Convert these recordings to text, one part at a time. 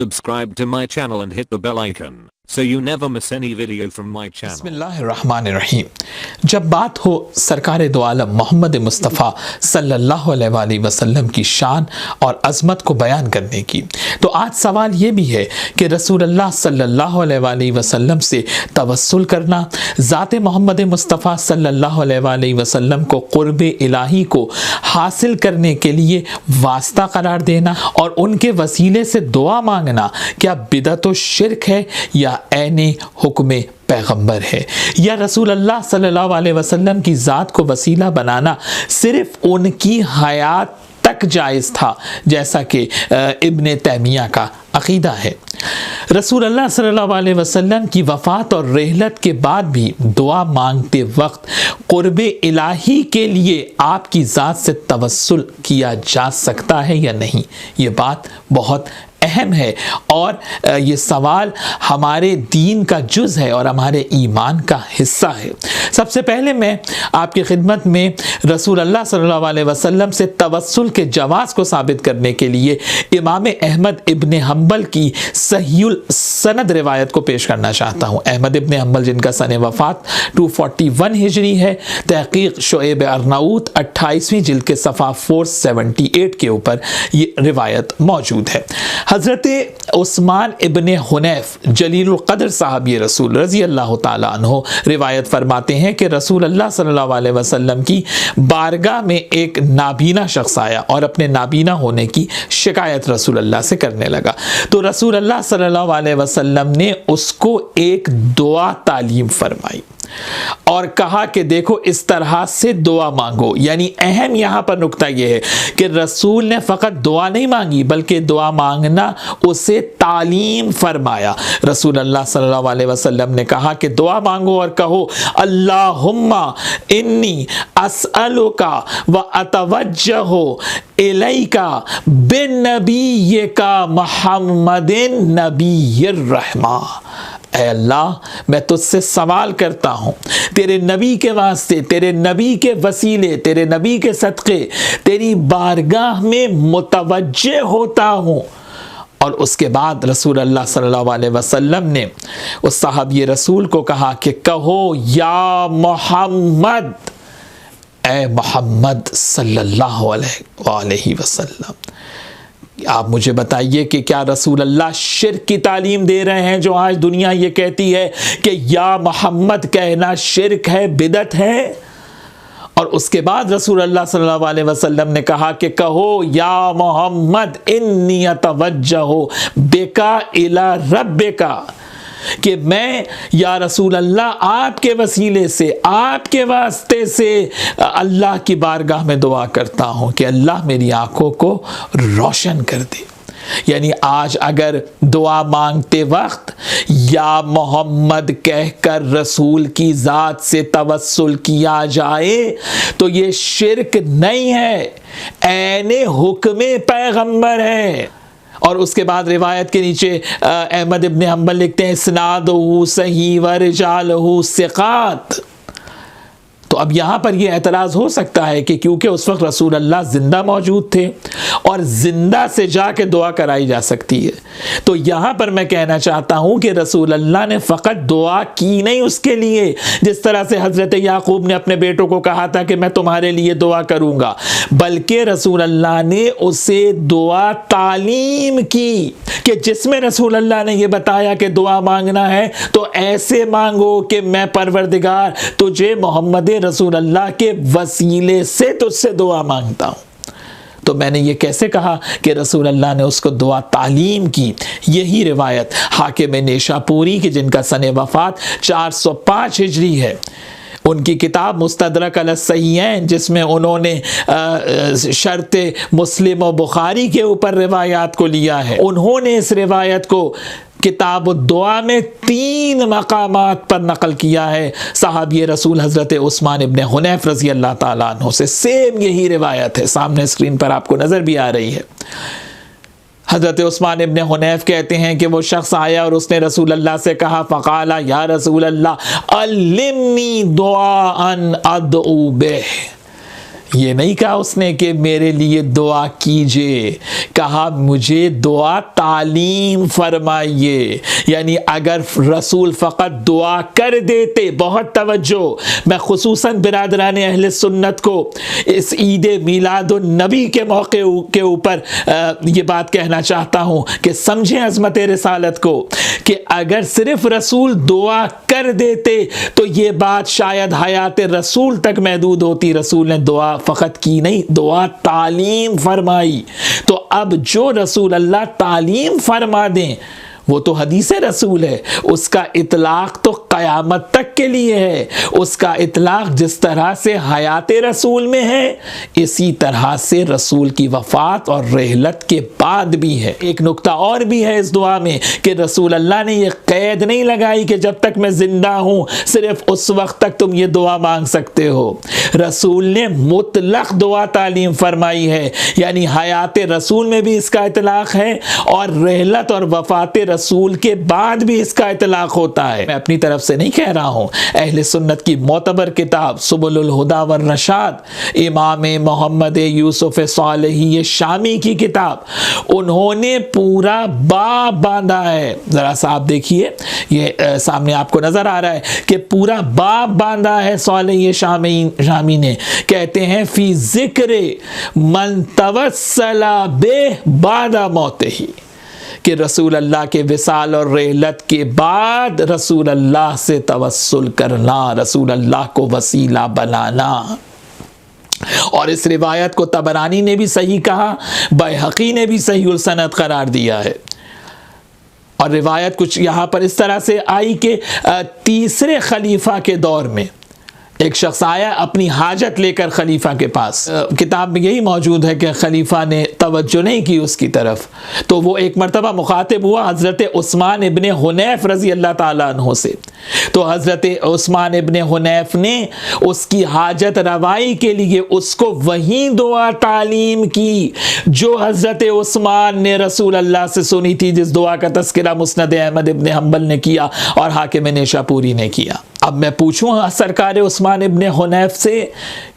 Subscribe to my channel and hit the bell icon so you never miss any video from my channel. बिस्मिल्लाहिर्रहमानिर्रहीम। जब बात हो सरकार दो आलम मोहम्मद मुस्तफ़ा सल्लल्लाहु अलैहि वसल्लम की शान और अज़मत को बयान करने की, तो आज सवाल ये भी है कि रसूलुल्लाह सल्लल्लाहु अलैहि वसल्लम से तवस्सुल करना, ज़ात मोहम्मद मुस्तफ़ा सल्लल्लाहु अलैहि वसल्लम को क़ुर्ब इलाही को हासिल करने के लिए वास्ता करार देना और उनके वसीले से दुआ मांगना क्या बिदअत व शिर्क है या ऐने हुक्म पैगंबर है, या रसूल अल्लाह सल्लल्लाहु अलैहि वसल्लम की ज़ात को वसीला बनाना सिर्फ उनकी हयात तक जायज़ था, जैसा कि इब्न तैमिया का अक़ीदा है। रसूल अल्लाह सल्लल्लाहु अलैहि वसल्लम की वफ़ात और रहलत के बाद भी दुआ मांगते वक्त क़ुर्ब इलाही के लिए आपकी ज़ात से तवस्सुल किया जा सकता है या नहीं, ये बात बहुत अहम है और ये सवाल हमारे दीन का जुज़ है और हमारे ईमान का हिस्सा है। सबसे पहले मैं आपकी खिदमत में रसूल अल्लाह सल्लल्लाहु अलैहि वसल्लम से तवस्सुल के जवाज़ को साबित करने के लिए इमाम अहमद इब्न हम्बल की सहीहुल सनद रिवायत को पेश करना चाहता हूँ। अहमद इब्न हम्बल जिनका सन वफ़ात 241 हिजरी है, तहक़ीक़ शुएब अर्नाऊत 28वीं जिल्द के सफ़ा 478 के ऊपर ये रिवायत मौजूद है। हज़रत उस्मान इब्न हुनैफ जलीलुल क़द्र साहबी रसूल रज़ी अल्लाह ताला अन्हो रिवायत फरमाते हैं कि रसूल अल्लाह सल्लल्लाहु अलैहि वसल्लम की बारगाह में एक नाबीना शख्स आया और अपने नाबीना होने की शिकायत रसूल अल्लाह से करने लगा, तो रसूल अल्लाह सल्लल्लाहु अलैहि वसल्लम ने उसको एक दुआ तालीम फरमाई और कहा कि देखो इस तरह से दुआ मांगो। यानी अहम यहाँ पर नुक्ता यह है कि रसूल ने फ़कत दुआ नहीं मांगी बल्कि दुआ मांगना उसे तालीम फरमाया। रसूल अल्लाह सल्लल्लाहु अलैहि वसल्लम ने कहा कि दुआ मांगो और कहो अल्लाहुम्मा इन्नी अस्अलुका व अतवज्जहु इलैका बिन्नबिय्यिका मुहम्मदिन नबिय्यिर रहमा। ऐ अल्लाह मैं तुझसे सवाल करता हूँ तेरे नबी के वास्ते, तेरे नबी के वसीले, तेरे नबी के सदक़े तेरी बारगाह में मुतवज्जे होता हूँ। और उसके बाद रसूल अल्लाह सल्लल्लाहु अलैहि वसल्लम ने उस साहबी रसूल को कहा कि कहो या मोहम्मद, ऐ मोहम्मद सल्लल्लाहु अलैहि वसल्लम, आप मुझे बताइए कि क्या रसूल अल्लाह शिर्क की तालीम दे रहे हैं? जो आज दुनिया ये कहती है कि या मोहम्मद कहना शिर्क है, बिदअत है। और उसके बाद रसूल अल्लाह सल्लल्लाहु अलैहि वसल्लम ने कहा कि कहो या मोहम्मद इन्नी अतवज्जहु बिका इला रब्बिका, कि मैं या रसूल अल्लाह आपके वसीले से, आपके वास्ते से अल्लाह की बारगाह में दुआ करता हूँ कि अल्लाह मेरी आंखों को रोशन कर दे। यानी आज अगर दुआ मांगते वक्त या मोहम्मद कहकर रसूल की ज़ात से तवस्सुल किया जाए तो ये शिर्क नहीं है, ऐने हुक्म पैगंबर है। और उसके बाद रिवायत के नीचे अहमद इब्न हम्बल लिखते हैं इस्नादुहु सही व रिजालुहु सिक़ात। तो अब यहाँ पर यह एतराज़ हो सकता है कि क्योंकि उस वक्त रसूल अल्लाह ज़िंदा मौजूद थे और ज़िंदा से जाके दुआ कराई जा सकती है, तो यहाँ पर मैं कहना चाहता हूँ कि रसूल अल्लाह ने फ़कत दुआ की नहीं उसके लिए, जिस तरह से हज़रत याक़ूब ने अपने बेटों को कहा था कि मैं तुम्हारे लिए दुआ करूँगा, बल्कि रसूल अल्लाह ने उसे दुआ तालीम की कि जिसमें रसूल अल्लाह ने यह बताया कि दुआ मांगना है तो ऐसे मांगो कि मैं परवरदिगार तुझे मोहम्मद रसूल अल्लाह के वसीले से तुझसे दुआ मांगता हूँ। तो मैंने ये कैसे कहा कि रसूल अल्लाह ने उसको दुआ तालीम की? यही रिवायत हाकिम नेशापुरी की जिनका सन वफ़ात 405 हिजरी है, उनकी किताब मुस्तदरक अल सहीहैन, जिसमें उन्होंने शर्त मुस्लिम और बुखारी के ऊपर रिवायात को लिया है, उन्होंने इस रिवायत को किताब दुआ में 3 मकामात पर नकल किया है। सहाबी रसूल हज़रत उस्मान इब्न हुनैफ रज़ी अल्लाह ताला अन्हु से सेम यही रिवायत है, सामने स्क्रीन पर आपको नज़र भी आ रही है। हज़रत उस्मान इब्न हुनैफ कहते हैं कि वो शख्स आया और उसने रसूल अल्लाह से कहा फ़क़ाला या रसूल अल्लाह अल्लिमनी दुआअन अदउ बिह, ये नहीं कहा उसने कि मेरे लिए दुआ कीजिए, कहा मुझे दुआ तालीम फरमाइए। यानी अगर रसूल फ़कत दुआ कर देते, बहुत तवज्जो, मैं खुसूसन बिरादरान अहले सुन्नत को इस ईद मीलादुन नबी के मौके के ऊपर ये बात कहना चाहता हूँ कि समझें अज़मत रिसालत को, कि अगर सिर्फ रसूल दुआ कर देते तो ये बात शायद हयात रसूल तक महदूद होती। रसूल ने दुआ फ़कत की नहीं, दुआ तालीम फरमाई। तो अब जो रसूल अल्लाह तालीम फरमा दें वो तो हदीस रसूल है, उसका इतलाक़ तो क़यामत तक के लिए है। उसका इतलाक़ जिस तरह से हयात रसूल में है, इसी तरह से रसूल की वफ़ात और रहलत के बाद भी है। एक नुक्ता और भी है इस दुआ में कि रसूल अल्लाह ने ये क़ैद नहीं लगाई कि जब तक मैं ज़िंदा हूँ सिर्फ़ उस वक्त तक तुम ये दुआ मांग सकते हो। रसूल ने मुतलक़ दुआ तालीम फरमाई है, यानी हयात रसूल में भी इसका इतलाक़ है और रहलत और वफ़ात रसूल के बाद भी इसका इतलाक़ होता है। मैं अपनी तरफ से नहीं कह रहा हूँ, अहले सुन्नत की मोतबर किताब सुबुलुल हुदा वर रशाद, इमाम मोहम्मद यूसुफ सालेही शामी की किताब, उन्होंने पूरा बाब बांधा है। ज़रा सा आप देखिए, ये सामने आपको नज़र आ रहा है कि पूरा बाब बांधा है सालेही शामी ने। कहते हैं फ़ी ज़िक्र मन तवस्सला बिह बादा मौतिही, कि रसूल अल्लाह के विसाल और रहलत के बाद रसूल अल्लाह से तवस्सुल करना, रसूल अल्लाह को वसीला बनाना। और इस रिवायत को तबरानी ने भी सही कहा, बैहक़ी ने भी सही उल सनद करार दिया है। और रिवायत कुछ यहाँ पर इस तरह से आई कि तीसरे खलीफा के दौर में एक शख्स आया अपनी हाजत लेकर खलीफा के पास। किताब में यही मौजूद है कि खलीफा ने तवज्जो नहीं की उसकी तरफ, तो वो एक मरतबा मुखातिब हुआ हज़रत उस्मान इब्ने हुनैफ रज़ी अल्लाह ताला अन्हो से। तो हज़रत उस्मान इब्ने हुनैफ ने उसकी हाजत रवाई के लिए उसको वही दुआ तालीम की जो हज़रत उस्मान ने रसूल अल्लाह से सुनी थी, जिस दुआ का तज़किरा मुस्नद अहमद इब्ने हम्बल ने किया और हाकिम नेशापुरी ने किया। अब मैं पूछूँ सरकार उस्मान इब्ने हुनैफ से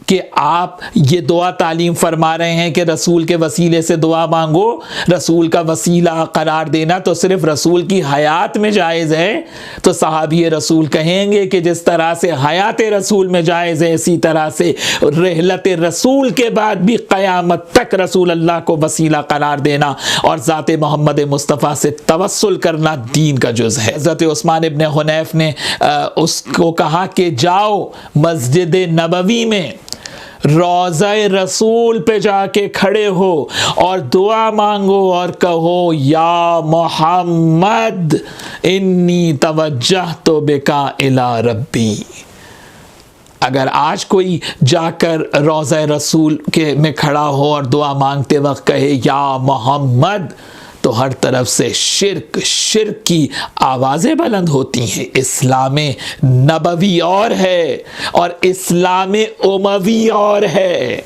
कि आप ये दुआ तालीम फरमा रहे हैं कि रसूल के वसीले से दुआ मांगो, रसूल का वसीला करार देना तो सिर्फ रसूल की हयात में जायज़ है, तो सहाबी रसूल कहेंगे कि जिस तरह से हयात रसूल में जायज़ है, इसी तरह से रहलत रसूल के बाद भी क़यामत तक रसूल अल्लाह को वसीला करार देना और ज़ात मोहम्मद मुस्तफ़ा से तवस्सुल करना दीन का जुज़ है। हज़रत उस्मान इब्ने हुनैफ ने उसको कहा कि जाओ मस्जिद नबवी में रोज़ा रसूल पे जाके खड़े हो और दुआ मांगो और कहो या मोहम्मद इन्नी तवज्जहतु बिका इला रब्बी। अगर आज कोई जाकर रोज़ा रसूल के में खड़ा हो और दुआ मांगते वक्त कहे या मोहम्मद, तो हर तरफ से शिर्क की आवाज़ें बुलंद होती हैं। इस्लाम नबवी और है और इस्लाम उमवी और है।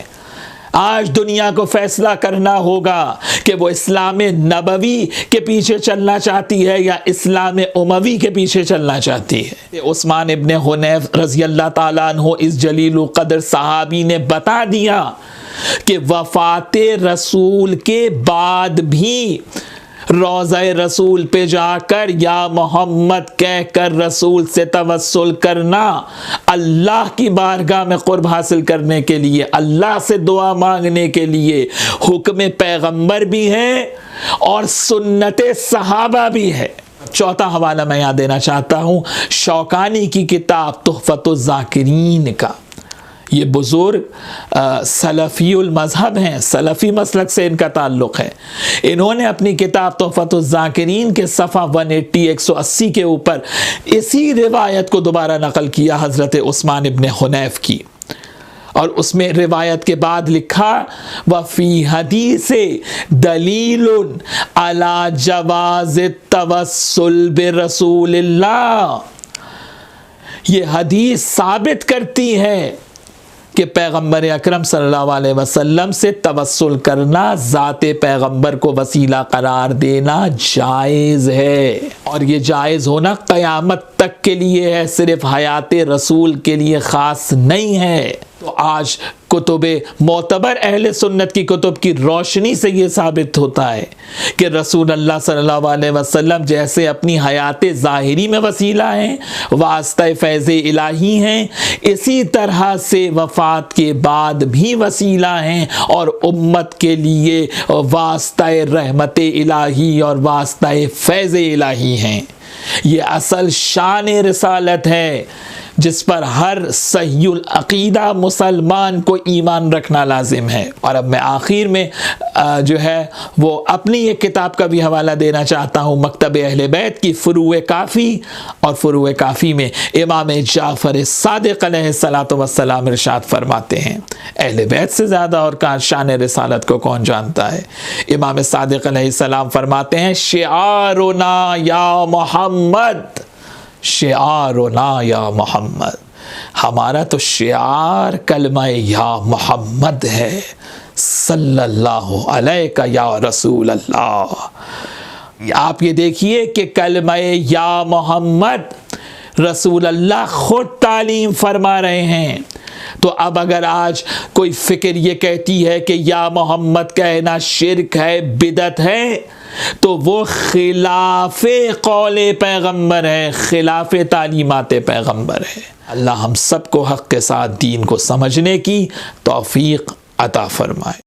आज दुनिया को फैसला करना होगा कि वो इस्लाम नबवी के पीछे चलना चाहती है या इस्लाम उमवी के पीछे चलना चाहती है। उस्मान इब्ने हुनैफ रज़ी अल्लाह ताला अन्हो इस जलील क़द्र सहाबी ने बता दिया कि वफ़ाते रसूल के बाद भी रोज़ा रसूल पे जाकर या मोहम्मद कहकर रसूल से तवस्सुल करना अल्लाह की बारगाह में क़ुर्ब हासिल करने के लिए, अल्लाह से दुआ मांगने के लिए हुक्म पैगंबर भी है और सुन्नत सहाबा भी है। चौथा हवाला मैं यहाँ देना चाहता हूँ शौकानी की किताब तुहफ़तुज़ ज़ाकिरीन का। ये बुज़ुर्ग सलफ़ीउल मज़हब हैं, सलफ़ी मसलक से इनका ताल्लुक़ है। इन्होंने अपनी किताब तुहफ़तुज़ ज़ाकिरीन के सफ़ा 180 के ऊपर इसी रिवायत को दोबारा नक़ल किया हज़रत उस्मान इब्ने हुनैफ की, और उसमें रिवायत के बाद लिखा वफ़ी हदीसे दलीलुन अला जवाज़ तवस्सुल बिरसूलिल्लाह। ये हदीस साबित करती है कि पैगंबर अकरम सल्लल्लाहु अलैहि वसल्लम से तवस्सुल करना, ज़ाते पैगंबर को वसीला करार देना जायज़ है, और ये जायज़ होना क़यामत तक के लिए है, सिर्फ हयात रसूल के लिए ख़ास नहीं है। तो आज कुतुब मोतबर अहले सुन्नत की कुतुब की रोशनी से ये साबित होता है कि रसूल अल्लाह सल्लल्लाहु अलैहि वसल्लम जैसे अपनी हयात ज़ाहिरी में वसीला हैं, वास्ता फैज़ इलाही हैं, इसी तरह से वफ़ात के बाद भी वसीला हैं और उम्मत के लिए वास्ता रहमत इलाही और वास्ता फैज़ इलाही हैं। ये असल शान रिसालत है जिस पर हर सहीउल अक़ीदा मुसलमान को ईमान रखना लाजिम है। और अब मैं आखिर में जो है वो अपनी एक किताब का भी हवाला देना चाहता हूँ, मकतब अहले बैत की फ़ुरूए काफ़ी। और फ़ुरूए काफ़ी में इमाम जाफ़र सादिक़ अलैहिस्सलातु वस्सलाम इरशाद फरमाते हैं, अहले बैत से ज़्यादा और का शान रिसालत को कौन जानता है। इमाम सादिक़ अलैहिस्सलाम फरमाते हैं, शिआरुना या मोहम्मद, शिआरुना या मोहम्मद, हमारा तो शिआर कलमा या मोहम्मद है, सल्लल्लाहु अलैका या रसूल अल्लाह। आप ये देखिए कि कलमा या मोहम्मद रसूल अल्लाह खुद तालीम फरमा रहे हैं। तो अब अगर आज कोई फ़िक्र ये कहती है कि या मोहम्मद कहना शिर्क है, बिदत है, तो वो खिलाफ़े कौले पैगम्बर है, खिलाफ़े तालीमात पैगम्बर है। अल्लाह हम सबको हक़ के साथ दीन को समझने की तौफ़ीक़ अता फ़रमाए।